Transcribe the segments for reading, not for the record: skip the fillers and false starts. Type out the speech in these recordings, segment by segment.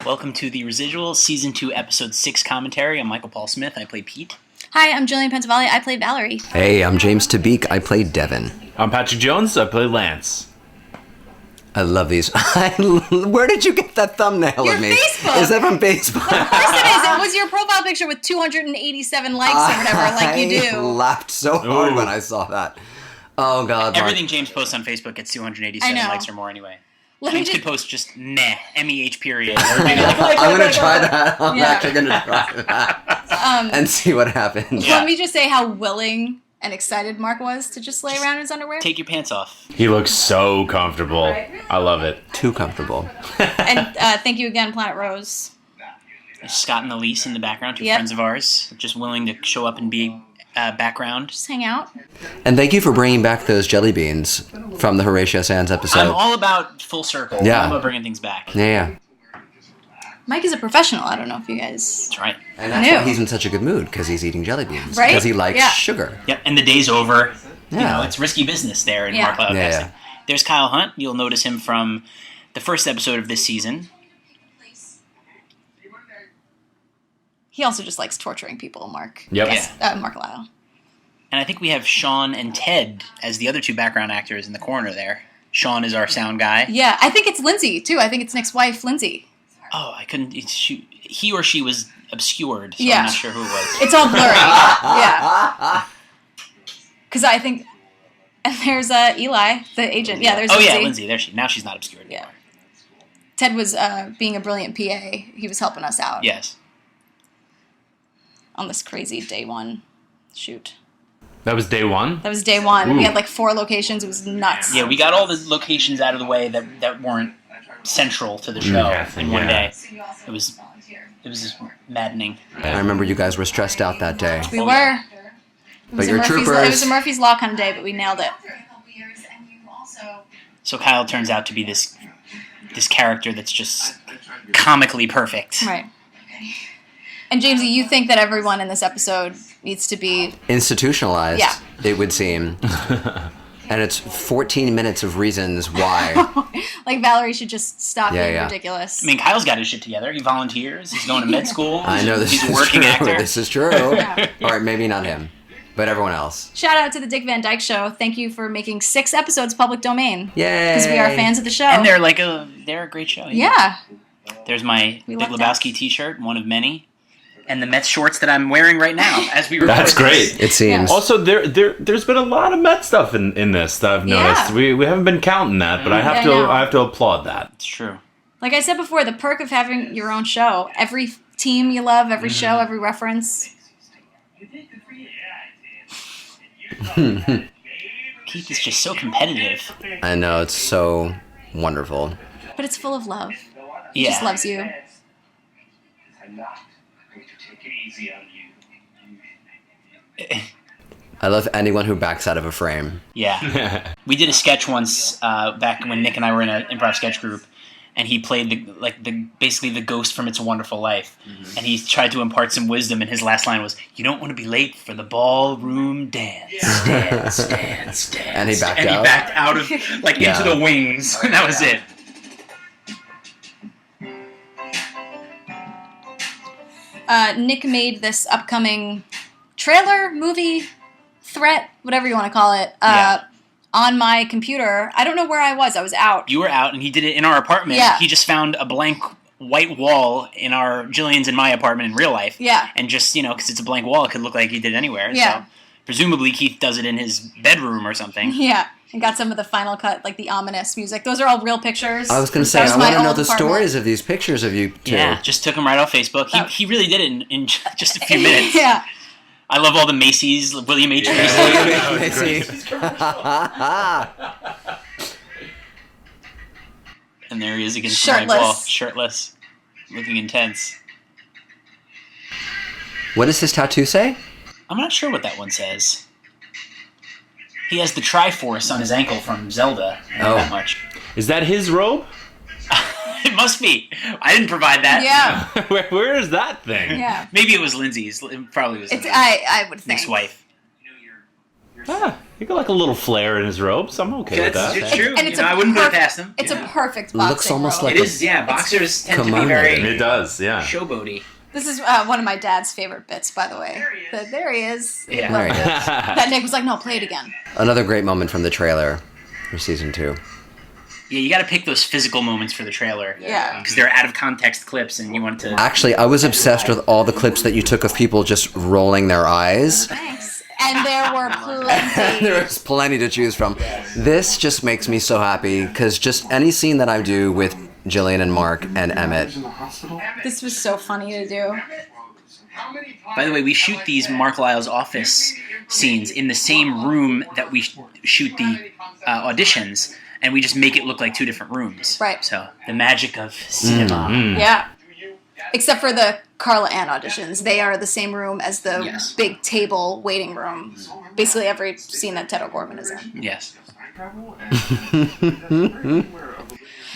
Welcome to the Residuals Season 2, Episode 6 commentary. I'm Michael Paul Smith. I play Pete. Hi, I'm Gillian Pensavalle. I play Valerie. Hey, I'm James Tabeek. I play Devan. I'm Patrick Jones. I play Lance. I love these. Where did you get that thumbnail Your of me? Facebook. Is that from Facebook? Of course it is. It was your profile picture with 287 likes or whatever, like you do. I laughed so hard when I saw that. Oh, God. Everything James posts on Facebook gets 287 likes or more anyway. James could post just meh, MEH period. I'm going to try that. I'm actually going to try that. And see what happens. Let me just say how willing and excited Mark was to just lay around in his underwear. Take your pants off. He looks so comfortable. I love it. Too comfortable. And thank you again, Planet Rose. Scott and Elise in the background, two friends of ours, just willing to show up and be background. Just hang out. And thank you for bringing back those jelly beans from the Horatio Sands episode. I'm all about full circle. Yeah. I'm all about bringing things back. Yeah. Mike is a professional. I don't know if you guys That's right. And that's why he's in such a good mood, because he's eating jelly beans. Right? Because he likes sugar. Yep, and the day's over. Yeah. You know, it's risky business there in Mark Cloud Casting. There's Kyle Hunt. You'll notice him from the first episode of this season. He also just likes torturing people, Mark. Yep. Yes, Mark Lyle. And I think we have Sean and Ted as the other two background actors in the corner there. Sean is our sound guy. Yeah, I think it's Lindsay, too. I think it's Nick's wife, Lindsay. Oh, I couldn't... He or she was obscured, so I'm not sure who it was. It's all blurry. Yeah. Because I think... And there's Eli, the agent. Yeah, there's Lindsay. Oh, yeah, Lindsay. There now she's not obscured anymore. Ted was being a brilliant PA. He was helping us out. Yes. On this crazy day one shoot. That was day one? That was day one. Ooh. We had like 4 locations. It was nuts. Yeah, we got all the locations out of the way that weren't central to the show in one day. It was just maddening. I remember you guys were stressed out that day. We were. But you're troopers. It was a Murphy's Law kind of day, but we nailed it. So Kyle turns out to be this character that's just comically perfect. Right. And Jamesy, you think that everyone in this episode needs to be... institutionalized, it would seem. And it's 14 minutes of reasons why. Like Valerie should just stop being ridiculous. I mean, Kyle's got his shit together. He volunteers. He's going to med school. I know this He's is a working true. actor. This is true. All right, maybe not him, but everyone else. Shout out to the Dick Van Dyke Show. Thank you for making 6 episodes public domain. Yay! Because we are fans of the show. And they're a great show. Yeah. There's my Big Lebowski t-shirt, one of many. And the Mets shorts that I'm wearing right now as we record. That's great. It seems. Also, there's been a lot of Met stuff in this that I've noticed. We haven't been counting that, but I have to applaud that. It's true. Like I said before, the perk of having your own show. Every team you love, every show, every reference. Keith is just so competitive. I know, it's so wonderful. But it's full of love. He just loves you. I love anyone who backs out of a frame. Yeah. We did a sketch once back when Nick and I were in an improv sketch group, and he played basically the ghost from It's a Wonderful Life. Mm-hmm. And he tried to impart some wisdom, and his last line was, "You don't want to be late for the ballroom dance. Dance, dance, dance." And he backed out? And he backed out of, into the wings. And that was it. Nick made this upcoming trailer, movie, threat, whatever you want to call it, on my computer. I don't know where I was. I was out. You were out, and he did it in our apartment. Yeah. He just found a blank white wall in our Gillian's and my apartment in real life. Yeah. And just, because it's a blank wall, it could look like he did it anywhere. Yeah. So presumably Keith does it in his bedroom or something. Yeah. And got some of the final cut, like the ominous music. Those are all real pictures. I was going to say, I want to know the stories of these pictures of you two. Yeah, just took them right off Facebook. He really did it in just a few minutes. Yeah. I love all the Macy's, William H. Macy. And there he is against the blank wall, shirtless, looking intense. What does his tattoo say? I'm not sure what that one says. He has the Triforce on his ankle from Zelda. I know that much. Is that his robe? It must be. I didn't provide that. Yeah. Where is that thing? Yeah. Maybe it was Lindsay's. It probably was. I would think. Nick's wife. Ah, He got like a little flare in his robes. I'm okay with that. It's true. And it's I wouldn't put it past him. It's a perfect boxing Looks almost robe. like It is, yeah. Boxers tend to be kimono. very It does, yeah. showboaty. This is one of my dad's favorite bits, by the way. There he is. Yeah. There he is. That Nick was like, no, play it again. Another great moment from the trailer for season 2. Yeah, you got to pick those physical moments for the trailer. Yeah. Because they're out of context clips, and you want to. Actually, I was obsessed with all the clips that you took of people just rolling their eyes. Thanks. And there were plenty. There's plenty to choose from. This just makes me so happy because just any scene that I do with Gillian and Mark and Emmett. This was so funny to do. By the way, we shoot these Mark Lyle's office scenes in the same room that we shoot the auditions, and we just make it look like 2 different rooms. Right. So the magic of cinema. Yeah. Except for the Carla Ann auditions. They are the same room as the Yes. big table waiting room. Basically every scene that Ted O'Gorman is in. Yes.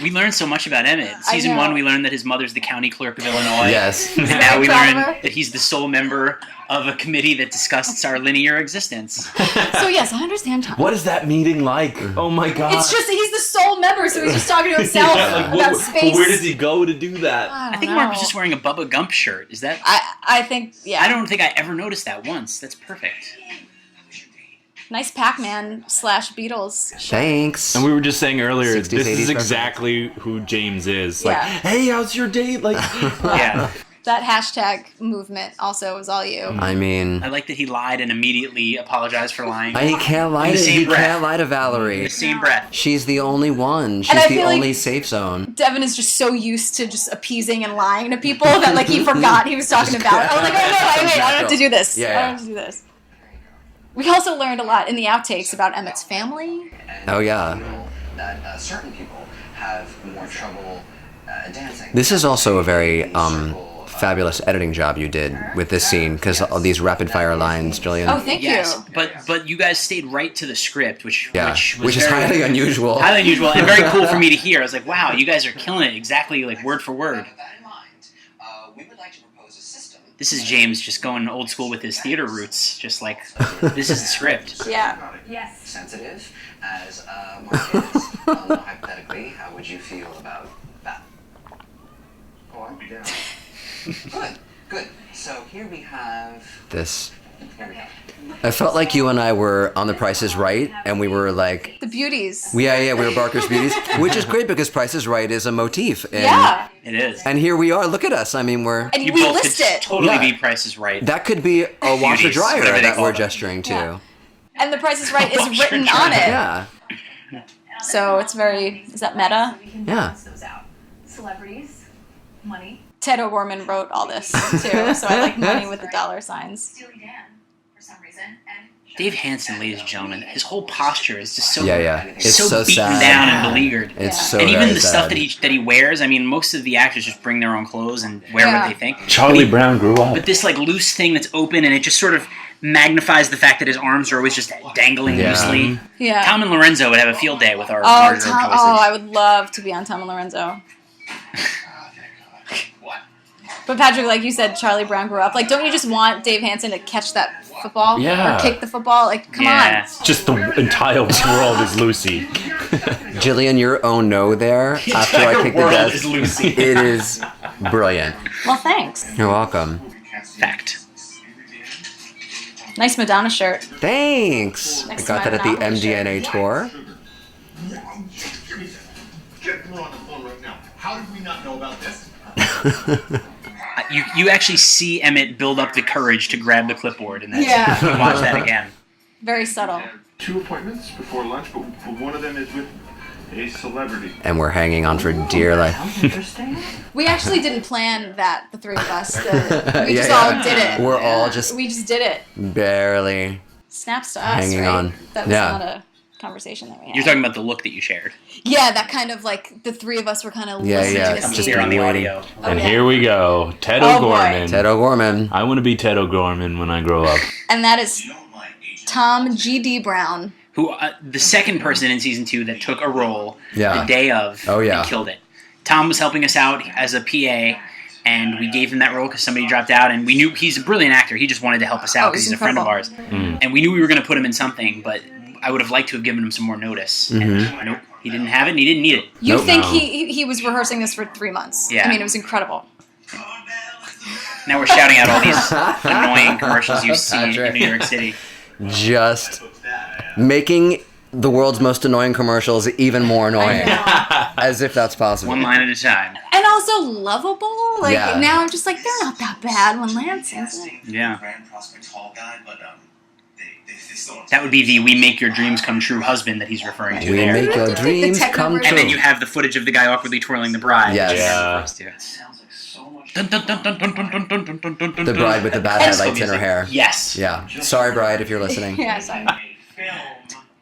We learned so much about Emmett. Season know. 1, we learned that his mother's the county clerk of Illinois. Yes. And now we Proud of learn her. that he's the sole member of a committee that discusses our linear existence. So yes, I understand Tom. What is that meeting like? Oh my god. It's just that he's the sole member, so he's just talking to himself about space. Where does he go to do that? I think Mark was just wearing a Bubba Gump shirt. Is that... I think, yeah. I don't think I ever noticed that once. That's perfect. Nice Pac-Man / Beatles. Thanks. And we were just saying earlier, 60s, this is 80s exactly who James is. Like, Yeah. hey, how's your date? Like, Yeah. That hashtag movement also was all you. I mean, I like that he lied and immediately apologized for lying. he can't lie In the to same he breath. can't lie to In Valerie. the same breath. She's the only one. She's I the feel like- only safe zone. Devin is just so used to just appeasing and lying to people that like he forgot he was talking about it. I was like, oh no, wait, I don't have to do this. Yeah, I don't have to do this. We also learned a lot in the outtakes about Emmett's family. Oh yeah. That certain people have more trouble dancing. This is also a very fabulous editing job you did with this scene because all these rapid fire lines, Gillian. Oh, thank Yes, you. but you guys stayed right to the script, which was which is very- highly unusual. highly unusual and very cool for me to hear. I was like, wow, you guys are killing it exactly like word for word. With that in mind, we would like to propose a system. This is James just going old school with his theater roots, just like this is the script. Yeah. Sensitive as Mark is. Hypothetically, how would you feel about that? Oh, I'd be down. Good. So here we have. This. Here we go. I felt like you and I were on The Price is Right, and we were like, The beauties. we were Barker's Beauties, which is great because Price is Right is a motif. And, Yeah. It is. And here we are. Look at us. I mean, we're And You we both list could it. totally Yeah. be Price is Right. that could be a washer Beauties, dryer whatever they that call we're it. gesturing to. Yeah. And The Price is Right is Washer written dryer. on it. Yeah. So it's very, is that meta? Yeah. Those out. Celebrities, money. Ted O'Gorman wrote all this too, so I like money with the dollar signs. Steely Dan, for some reason, and Dave Hanson, ladies and gentlemen, his whole posture is just so It's so so beaten sad. down and beleaguered. It's Yeah. so And even very the stuff sad. that he wears, I mean, most of the actors just bring their own clothes and wear Yeah. what they think. Charlie Brown grew up. But this like loose thing that's open and it just sort of magnifies the fact that his arms are always just dangling Yeah. loosely. Yeah. Tom and Lorenzo would have a field day with our Oh, wardrobe Tom, choices. oh, I would love to be on Tom and Lorenzo. But Patrick, like you said, Charlie Brown grew up. Like, don't you just want Dave Hanson to catch that football? Yeah. Or kick the football? Like, come Yeah. Just the entire world is Lucy. Jillian, your own no there after I kick the world desk. is Lucy. It is brilliant. on. Well, thanks. You're welcome. Fact. Nice Madonna shirt. Thanks. I Next got to that at my the MDNA tour. Get more on the phone right now. How did we not know about this? You actually see Emmett build up the courage to grab the clipboard, and that's, Yeah. you can watch that again. Very subtle. 2 appointments before lunch, but one of them is with a celebrity. And we're hanging on for dear life. We actually didn't plan that, the three of us. We just all did it. We're all just We just did it. barely. Snaps to us, Hanging right? on. That was Yeah. not a conversation that we had. You're talking about the look that you shared. Yeah, that kind of like, the three of us were kind of Yeah, listening yeah. to the Comes scene. here on the waiting. audio. And yeah. here we go. Ted Oh, boy. O'Gorman. Ted O'Gorman. I want to be Ted O'Gorman when I grow up. And that is Tom G.D. Brown. Who the second person in season 2 that took a role Yeah. the day of Oh, yeah. and killed it. Tom was helping us out as a PA, and we gave him that role because somebody dropped out, and we knew he's a brilliant actor. He just wanted to help us out Oh, because he's he's a friend of ours. incredible. And we knew we were going to put him in something, but I would have liked to have given him some more notice. Mm-hmm. And nope, he didn't have it, and he didn't need it. You Nope. think No. he was rehearsing this for 3 months? Yeah. I mean, it was incredible. Now we're shouting out all these annoying commercials you see in Patrick. New York City. Just making the world's most annoying commercials even more annoying. As if that's possible. One line at a time. And also lovable. Like, Yeah. now I'm just like, they're not that bad when Lance sings it. Yeah. Grand Prospect Hall guy, but they still don't. That would be the "We Make Your Dreams Come True" husband that he's referring to We there. make your dreams tech come number. true. And then you have the footage of the guy awkwardly twirling the bride. Yes. Yeah. Sounds like so much. Dun, dun, dun, dun, dun, dun, dun, dun, dun, dun, dun, The bride with the bad Disco headlights in her music. hair. Yes. Yeah. Sorry, bride, if you're listening. Yeah, sorry. A film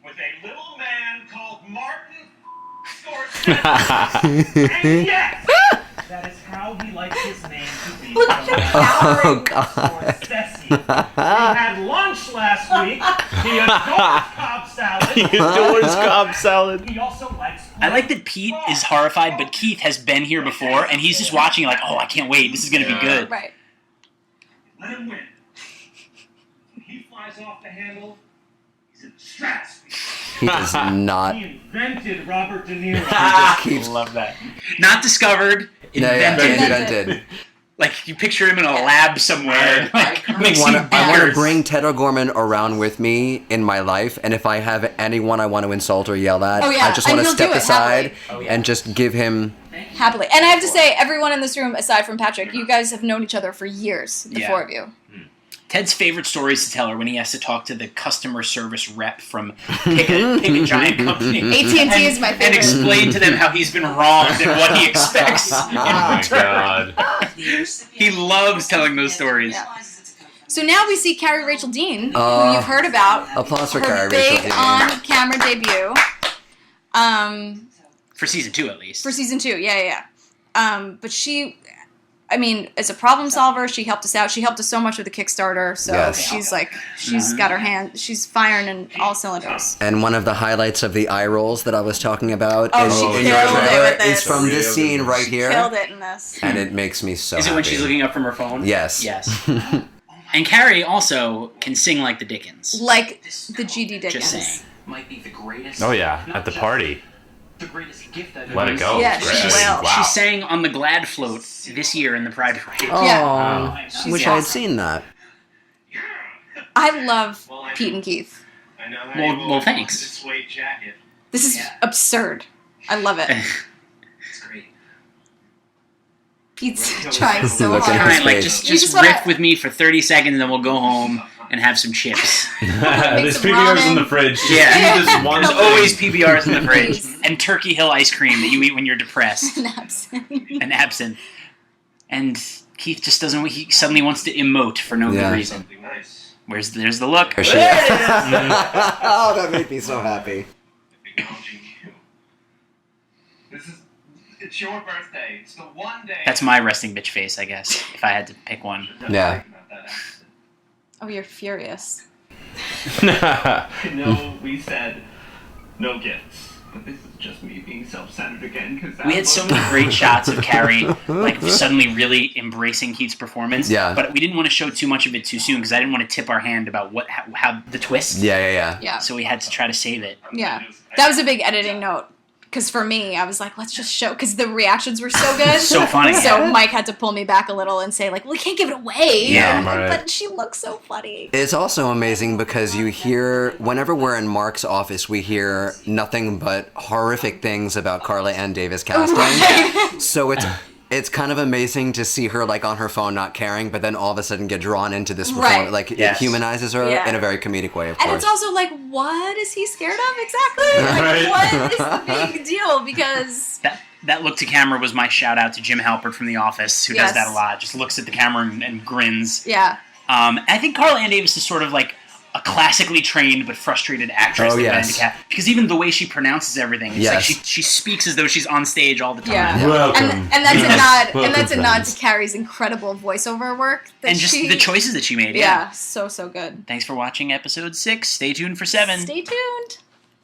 with a little man called Martin Scorsese. And yes, that is how he likes his name to be. Oh, God. Scorsese. We had lunch last week. He adores Cobb salad. He adores Cobb salad. He also likes. I like that Pete is horrified, but Keith has been here before, and he's just watching like, oh, I can't wait. This is going to be good. Right. Let him win. When he flies off the handle, he's in the stratosphere. He does not. He invented Robert De Niro. keeps- Love that. Not discovered, Yeah, invented. invented. Like, you picture him in a lab somewhere. Like, makes you I want to bonkers. bring Ted O'Gorman around with me in my life, and if I have anyone I want to insult or yell at, Oh, yeah, I just and want to he'll do step it aside happily. and just give him. Happily. And I have to say, everyone in this room, aside from Patrick, you guys have known each other for years, the Yeah. four of you. Ted's favorite stories to tell are when he has to talk to the customer service rep from pick a giant company. AT&T is my And favorite. explain to them how he's been wronged and what he expects in Oh my return. God. He loves telling those stories. Yeah. So now we see Carrie Rachel Dean, who Oh. you've heard about. Applause for her Carrie big Rachel Dean. on-camera debut. For season 2, at least. For season 2, yeah. But she, I mean, as a problem solver, she helped us out. She helped us so much with the Kickstarter. So Yes. she's got her hand, she's firing in all cylinders. And one of the highlights of the eye rolls that I was talking about Oh, in, she in your killed it trailer with this. is from this scene right here, Killed it in this. and it makes me so Is it happy. when she's looking up from her phone? Yes. Yes. And Carrie also can sing like the Dickens. Like the G.D. Dickens. Just saying. Might be the greatest. Oh yeah, at the party. The greatest gift I've Let ever it go. Yeah, Great. she will. Wow. She sang on the Glad Float this year in the Pride Parade. Oh, Yeah. wish I had seen that. I love Pete and Keith. I know how Well- you well, will thanks. with the suede jacket. This is absurd. I love it. It's great. Pete's trying so Look at hard. his Alright, like face. just You just wanna- riff with me for 30 seconds, and then we'll go home and have some chips. There's some PBRs in ramen. the fridge. Just Yeah. eat this one There's thing. always PBRs in the fridge, Please. and Turkey Hill ice cream that you eat when you're depressed, Naps. and absinthe. And Keith just doesn't. He suddenly wants to emote for no Yeah. good reason. Something nice. There's the look. There she is. Oh, that made me so happy. Acknowledging you. It's your birthday. It's the one day. That's my resting bitch face, I guess, if I had to pick one. Yeah. Oh, you're furious. I know we said no gifts, but this is just me being self-centered again. Because We had so many great shots of Carrie, like suddenly really embracing Keith's performance. Yeah. But we didn't want to show too much of it too soon because I didn't want to tip our hand about how the twist. Yeah. Yeah. So we had to try to save it. Yeah. That was a big editing note. Because for me, I was like, let's just show, because the reactions were so good. So funny. So Mike had to pull me back a little and say, like, well, we can't give it away. Yeah, I'm like, right. but she looks so funny. It's also amazing because you hear, whenever we're in Mark's office, we hear nothing but horrific things about Carla Ann Davis casting. So it's kind of amazing to see her like on her phone not caring, but then all of a sudden get drawn into this performance. Right. Like Yes. it humanizes her Yeah. in a very comedic way, of And course. it's also like, what is he scared of exactly? Like, Right. what is the big deal? Because That look to camera was my shout out to Jim Halpert from The Office, who Yes. does that a lot. Just looks at the camera and grins. yeah, I think Carla Ann Davis is sort of like a classically trained but frustrated actress. Oh, that yes. went into because even the way she pronounces everything, it's like Yes. she speaks as though she's on stage all the time. yeah. Welcome. And that's Yes. a nod. Welcome, And that's a nod friends. to Carrie's incredible voiceover work. That And just she, the choices that she made. Yeah, so good. Thanks for watching episode 6. Stay tuned for 7. Stay tuned.